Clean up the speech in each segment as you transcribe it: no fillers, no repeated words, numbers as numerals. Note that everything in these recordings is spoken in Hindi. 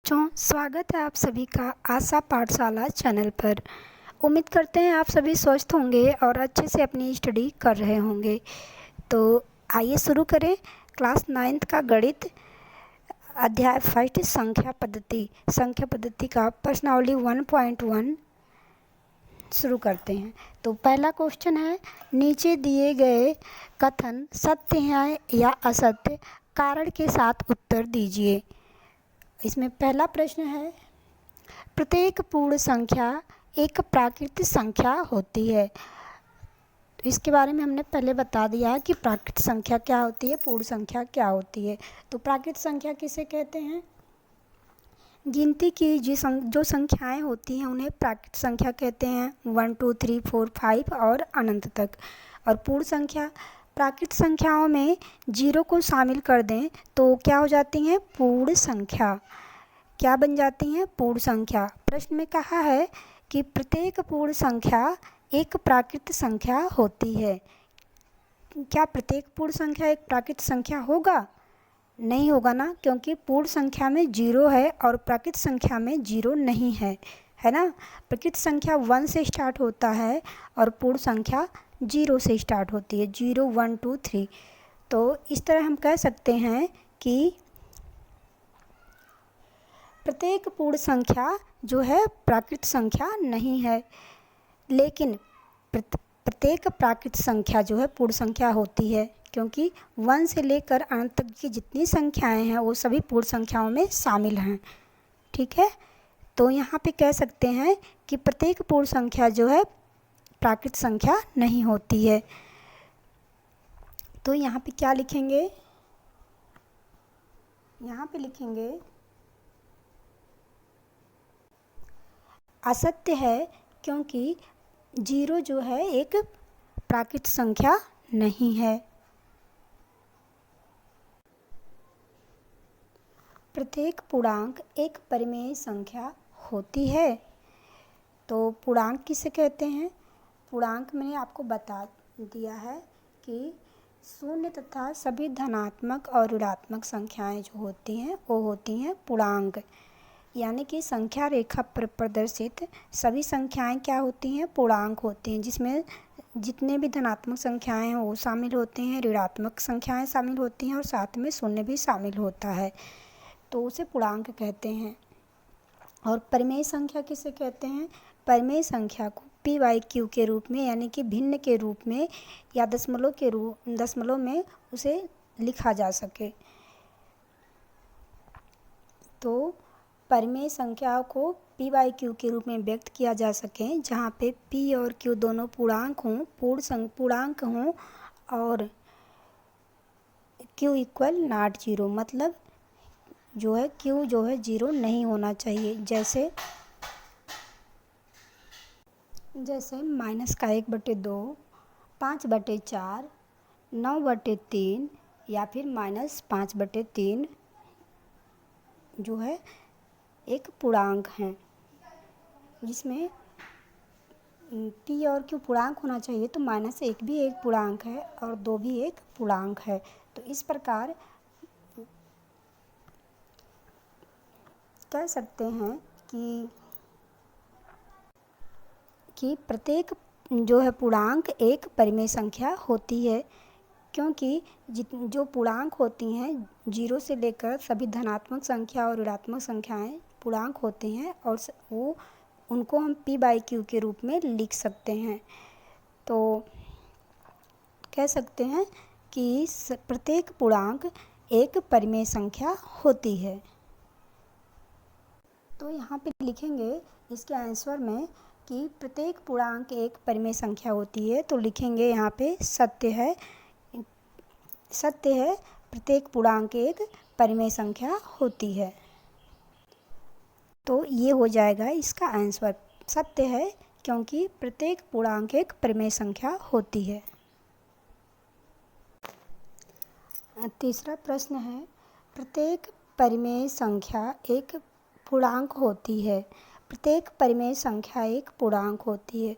बच्चों, स्वागत है आप सभी का आशा पाठशाला चैनल पर। उम्मीद करते हैं आप सभी स्वस्थ होंगे और अच्छे से अपनी स्टडी कर रहे होंगे। तो आइए शुरू करें क्लास 9th का गणित अध्याय फर्स्ट संख्या पद्धति का प्रश्नावली 1.1 शुरू करते हैं। तो पहला क्वेश्चन है, नीचे दिए गए कथन सत्य है या असत्य, कारण के साथ उत्तर दीजिए। इसमें पहला प्रश्न है, प्रत्येक पूर्ण संख्या एक प्राकृतिक संख्या होती है। तो इसके बारे में हमने पहले बता दिया है कि प्राकृतिक संख्या क्या होती है, पूर्ण संख्या क्या होती है। तो प्राकृतिक संख्या किसे कहते हैं? गिनती की जो संख्याएं होती हैं उन्हें प्राकृतिक संख्या कहते हैं, 1 2 3 4 5 और अनंत तक। और पूर्ण संख्या, प्राकृतिक संख्याओं में जीरो को शामिल कर दें तो क्या हो जाती हैं? पूर्ण संख्या। क्या बन जाती हैं? पूर्ण संख्या। प्रश्न में कहा है कि प्रत्येक पूर्ण संख्या एक प्राकृतिक संख्या होती है। क्या प्रत्येक पूर्ण संख्या एक प्राकृतिक संख्या होगा? नहीं होगा ना, क्योंकि पूर्ण संख्या में जीरो है और प्राकृतिक संख्या में जीरो नहीं है, है ना। प्राकृतिक संख्या 1 से स्टार्ट होता है और पूर्ण संख्या 0 से स्टार्ट होती है, 0 1 2 3। तो इस तरह हम कह सकते हैं कि प्रत्येक पूर्ण संख्या जो है प्राकृतिक संख्या नहीं है, लेकिन प्रत्येक प्राकृतिक संख्या जो है पूर्ण संख्या होती है, क्योंकि 1 से लेकर अनंत तक की जितनी संख्याएं हैं वो सभी पूर्ण संख्याओं में शामिल हैं। ठीक है, तो यहाँ पे कह सकते हैं कि प्रत्येक पूर्ण संख्या जो है प्राकृतिक संख्या नहीं होती है। तो यहाँ पे क्या लिखेंगे? यहाँ पे लिखेंगे असत्य है, क्योंकि जीरो जो है एक प्राकृतिक संख्या नहीं है। प्रत्येक पूर्णांक एक परिमेय संख्या होती है। तो पूर्णांक किसे कहते हैं? पूर्णांक मैंने आपको बता दिया है कि शून्य तथा सभी धनात्मक और ऋणात्मक संख्याएं जो होती हैं वो होती हैं पूर्णांक। यानी कि संख्या रेखा पर प्रदर्शित सभी संख्याएं क्या होती हैं? पूर्णांक होती हैं, जिसमें जितने भी धनात्मक संख्याएं हैं वो शामिल होते हैं, ऋणात्मक संख्याएं शामिल होती हैं और साथ में शून्य भी शामिल होता है, तो उसे पूर्णांक कहते हैं। और परिमेय संख्या किसे कहते हैं? परिमेय संख्या को p/q के रूप में, यानी कि भिन्न के रूप में या दशमलव में उसे लिखा जा सके। तो परिमेय संख्या को p/q के रूप में व्यक्त किया जा सके, जहाँ पे p और q दोनों पूर्णांक हों, पूर्णांक हों और q इक्वल नॉट जीरो, मतलब जो है q जो है जीरो नहीं होना चाहिए। जैसे -1/2, 5/4, 9/3 या फिर -5/3 जो है एक पूर्णांक है, जिसमें p और q पूर्णांक होना चाहिए। तो -1 भी एक पूर्णांक है और 2 भी एक पूर्णांक है। तो इस प्रकार कह सकते हैं कि प्रत्येक जो है पूर्णांक एक परिमेय संख्या होती है, क्योंकि जो पूर्णांक होती हैं 0 से लेकर सभी धनात्मक संख्या और ऋणात्मक संख्याएं पूर्णांक होते हैं और वो उनको हम p/q के रूप में लिख सकते हैं। तो कह सकते हैं कि प्रत्येक पूर्णांक एक परिमेय संख्या होती है। तो यहाँ पे लिखेंगे इसके आंसर में कि प्रत्येक पूर्णांक एक परिमेय संख्या होती है। तो लिखेंगे यहाँ पे सत्य है प्रत्येक पूर्णांक एक परिमेय संख्या होती है। तो ये हो जाएगा इसका आंसर, सत्य है क्योंकि प्रत्येक पूर्णांक एक परिमेय संख्या होती है। तीसरा प्रश्न है, प्रत्येक परिमेय संख्या एक पूर्णांक होती है। प्रत्येक परिमेय संख्या एक पूर्णांक होती है।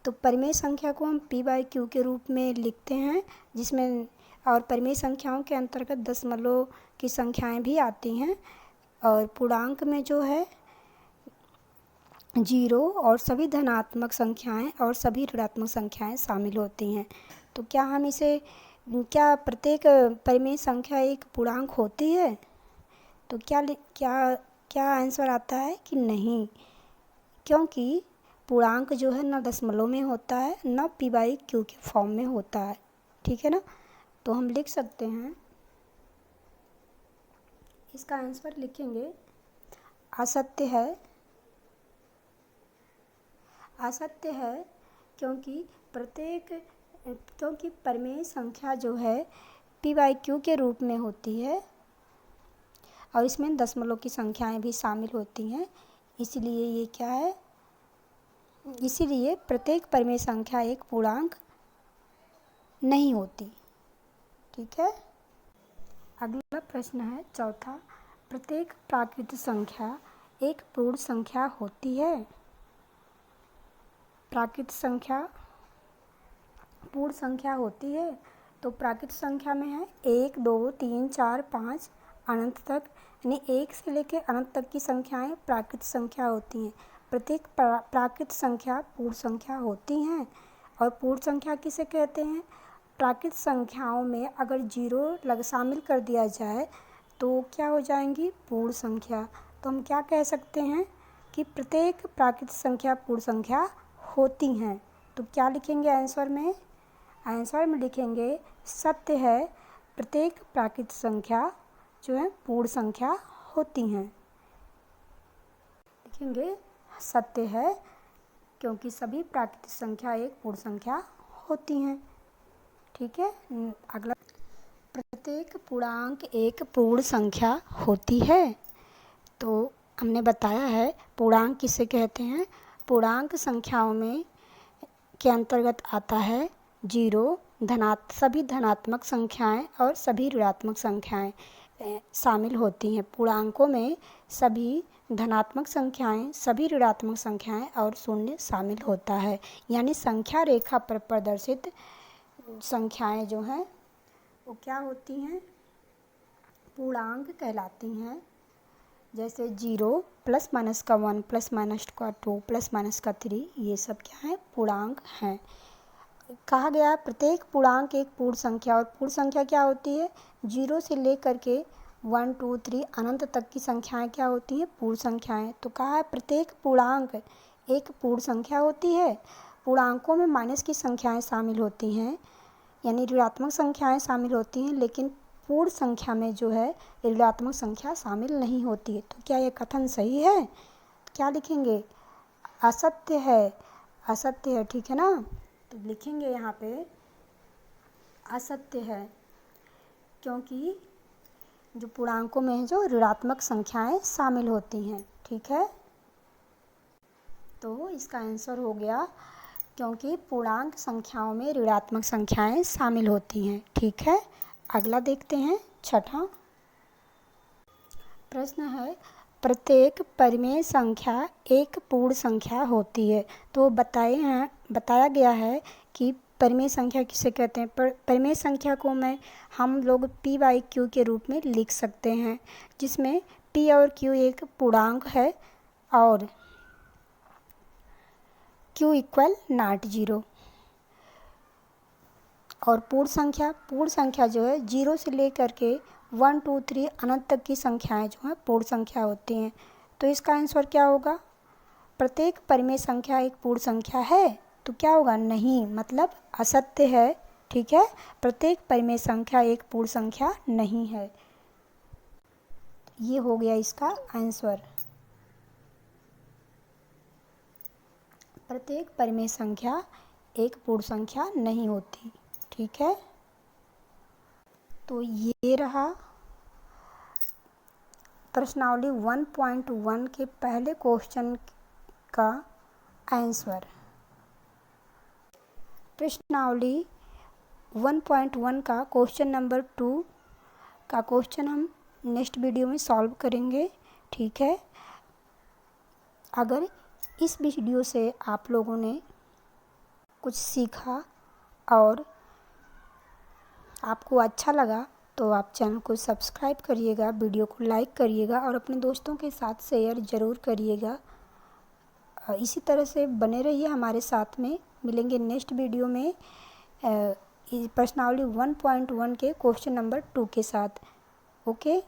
तो परिमेय संख्या को हम p/q के रूप में लिखते हैं, जिसमें और परिमेय संख्याओं के अंतर्गत दशमलव की संख्याएं भी आती हैं और पूर्णांक में जो है 0 और सभी धनात्मक संख्याएं और सभी ऋणात्मक संख्याएं शामिल होती हैं। तो क्या प्रत्येक परिमेय संख्या एक पूर्णांक होती है? तो क्या क्या आंसर आता है कि नहीं, क्योंकि पूर्णांक जो है ना दशमलव में होता है, ना p/q के फॉर्म में होता है। ठीक है ना, तो हम लिख सकते हैं, इसका आंसर लिखेंगे असत्य है क्योंकि परिमेय संख्या जो है p/q के रूप में होती है और इसमें दशमलव की संख्याएं भी शामिल होती हैं, इसलिए ये क्या है, इसीलिए प्रत्येक परिमेय संख्या एक पूर्णांक नहीं होती। ठीक है, अगला प्रश्न है चौथा, प्रत्येक प्राकृत संख्या एक पूर्ण संख्या होती है? प्राकृत संख्या पूर्ण संख्या होती है, तो प्राकृत संख्या में है 1 2 3 4 5 अनंत तक, यानी 1 से लेकर अनंत तक की संख्याएं प्राकृत संख्या होती हैं। प्रत्येक प्राकृत संख्या पूर्ण संख्या होती हैं। और पूर्ण संख्या किसे कहते हैं? प्राकृत संख्याओं में अगर 0 शामिल कर दिया जाए तो क्या हो जाएंगी? पूर्ण संख्या। तो हम क्या कह सकते हैं कि प्रत्येक प्राकृत संख्या पूर्ण संख्या होती हैं। तो क्या लिखेंगे आंसर में? आंसर में लिखेंगे सत्य है, प्रत्येक प्राकृत संख्या जो है पूर्ण संख्या होती हैं। लिखेंगे सत्य है क्योंकि सभी प्राकृत संख्या एक पूर्ण संख्या होती हैं। ठीक है, अगला, प्रत्येक पूर्णांक एक पूर्ण संख्या होती है। तो हमने बताया है पूर्णांक किसे कहते हैं। पूर्णांक संख्याओं में के अंतर्गत आता है 0, सभी धनात्मक संख्याएं और सभी ऋणात्मक संख्याएं शामिल होती हैं। पूर्णांकों में सभी धनात्मक संख्याएं, सभी ऋणात्मक संख्याएं और शून्य शामिल होता है, यानी संख्या रेखा पर प्रदर्शित संख्याएं जो हैं वो क्या होती हैं? पूर्णांक कहलाती हैं। जैसे 0 ±1 ±2 ±3, ये सब क्या है? पूर्णांक हैं। कहा गया प्रत्येक पूर्णांक एक पूर्ण संख्या, और पूर्ण संख्या क्या होती है? 0 से लेकर के 1 2 3 अनंत तक की संख्याएं क्या होती हैं? पूर्ण संख्याएं। तो कहा है प्रत्येक पूर्णांक एक पूर्ण संख्या होती है। पूर्णांकों में माइनस की संख्याएं शामिल होती हैं, यानी ऋणात्मक संख्याएं शामिल होती हैं, लेकिन पूर्ण संख्या में जो है ऋणात्मक संख्या शामिल नहीं होती है। तो क्या यह कथन सही है? क्या लिखेंगे? असत्य है। ठीक है ना, तो लिखेंगे यहाँ पे असत्य है क्योंकि जो पूर्णांकों में जो ऋणात्मक संख्याएं शामिल होती हैं। ठीक है, तो इसका आंसर हो गया क्योंकि पूर्णांक संख्याओं में ऋणात्मक संख्याएं शामिल होती हैं। ठीक है, अगला देखते हैं छठा प्रश्न है, प्रत्येक परिमेय संख्या एक पूर्ण संख्या होती है। तो बताया गया है कि परिमेय संख्या किसे कहते हैं। परिमेय संख्या को हम लोग p/q के रूप में लिख सकते हैं, जिसमें p और q एक पूर्णांक है और q = 0। और पूर्ण संख्या जो है 0 से लेकर के 1 2 3 अनंत तक की संख्याएं जो हैं पूर्ण संख्या होती हैं। तो इसका आंसर क्या होगा? प्रत्येक परिमेय संख्या एक पूर्ण संख्या है, तो क्या होगा? नहीं, मतलब असत्य है। ठीक है, प्रत्येक परिमेय संख्या एक पूर्ण संख्या नहीं है। ये हो गया इसका आंसर। प्रत्येक परिमेय संख्या एक पूर्ण संख्या नहीं होती। ठीक है, तो ये रहा प्रश्नावली 1.1 के पहले क्वेश्चन का आंसर। प्रश्नावली 1.1 का क्वेश्चन नंबर 2 का क्वेश्चन हम नेक्स्ट वीडियो में सॉल्व करेंगे। ठीक है, अगर इस वीडियो से आप लोगों ने कुछ सीखा और आपको अच्छा लगा तो आप चैनल को सब्सक्राइब करिएगा, वीडियो को लाइक करिएगा और अपने दोस्तों के साथ शेयर ज़रूर करिएगा। इसी तरह से बने रहिए हमारे साथ में। मिलेंगे नेक्स्ट वीडियो में पर्सनालिटी 1.1 के क्वेश्चन नंबर 2 के साथ। ओके।